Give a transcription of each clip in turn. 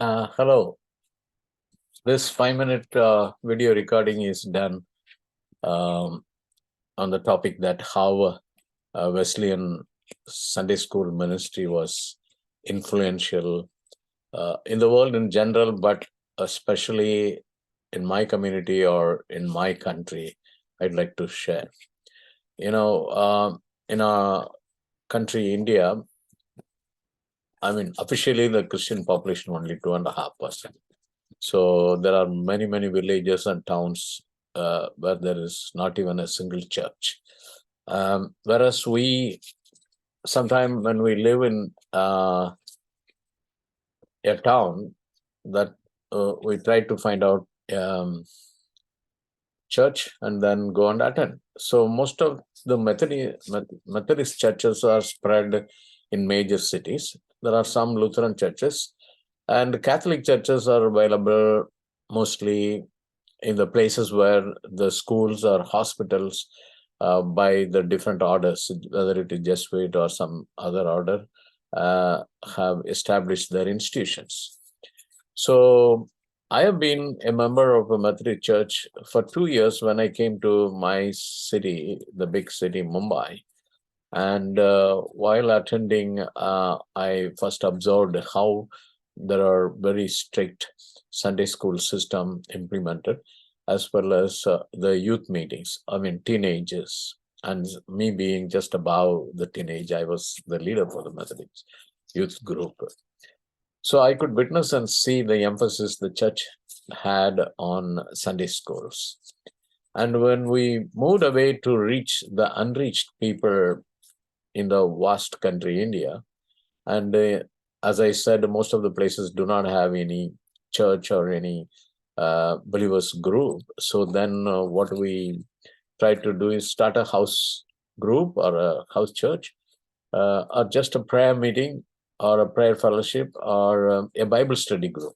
Hello. This 5 minute video recording is done um, on the topic that how Wesleyan Sunday school ministry was influential in the world in general, but especially in my community or in my country. I'd like to share. In our country, India, I mean, officially the Christian population only 2.5%. So there are many, many villages and towns where there is not even a single church. Whereas we, sometime when we live in a town, that we try to find out church and then go and attend. So most of the Methodist churches are spread in major cities. There are some Lutheran churches, and Catholic churches are available mostly in the places where the schools or hospitals by the different orders, whether it is Jesuit or some other order, have established their institutions. So I have been a member of a Methodist church for 2 years when I came to my city, the big city, Mumbai. And while attending, I first observed how there are very strict Sunday school system implemented, as well as the youth meetings. I mean, teenagers. And me being just above the teenage, I was the leader for the Methodist youth group. So I could witness and see the emphasis the church had on Sunday schools. And when we moved away to reach the unreached people in the vast country, India, and as I said, most of the places do not have any church or any believers group. So then what we try to do is start a house group or a house church or just a prayer meeting or a prayer fellowship or a Bible study group.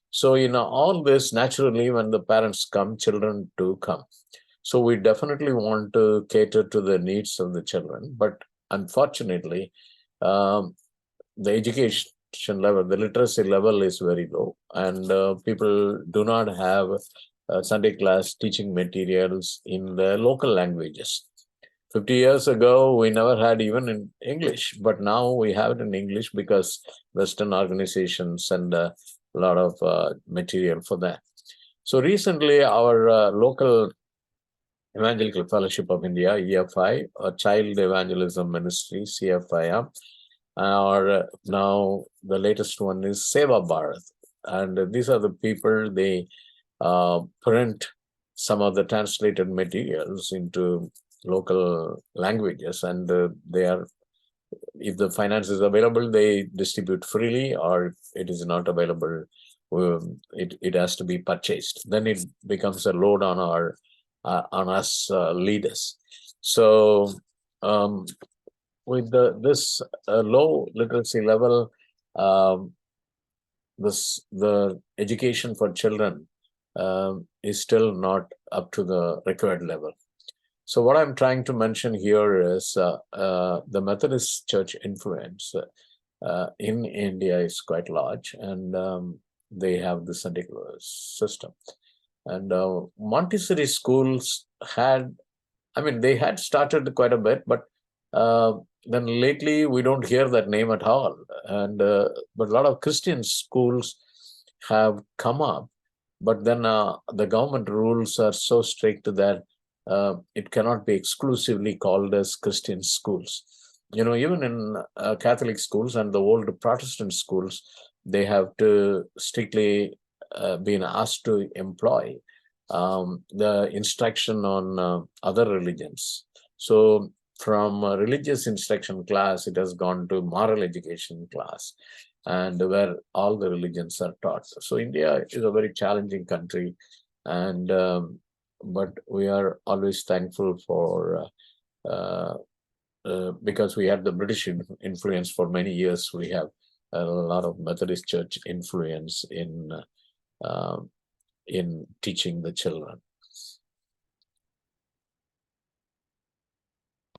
So, all this, naturally, when the parents come, children do come. So we definitely want to cater to the needs of the children. But unfortunately, the education level, the literacy level is very low, and people do not have Sunday class teaching materials in the local languages. 50 years ago, we never had even in English, but now we have it in English because Western organizations send a lot of material for that. So recently, our local Evangelical Fellowship of India, EFI, or Child Evangelism Ministry, CFIM, or now the latest one is Seva Bharat. And these are the people, they print some of the translated materials into local languages, and they are, if the finance is available, they distribute freely, or if it is not available, it has to be purchased. Then it becomes a load on our on us leaders. So with this low literacy level, the education for children is still not up to the required level. So what I'm trying to mention here is the Methodist Church influence in India is quite large, and they have the Sunday system. And Montessori schools had, I mean, they had started quite a bit, but then lately we don't hear that name at all. And but a lot of Christian schools have come up, but then the government rules are so strict that it cannot be exclusively called as Christian schools. Even in Catholic schools and the old Protestant schools, they have to strictly been asked to employ the instruction on other religions. So from religious instruction class, it has gone to moral education class, and where all the religions are taught. So India is a very challenging country, and but we are always thankful for because we had the British influence for many years. We have a lot of Methodist Church influence in teaching the children.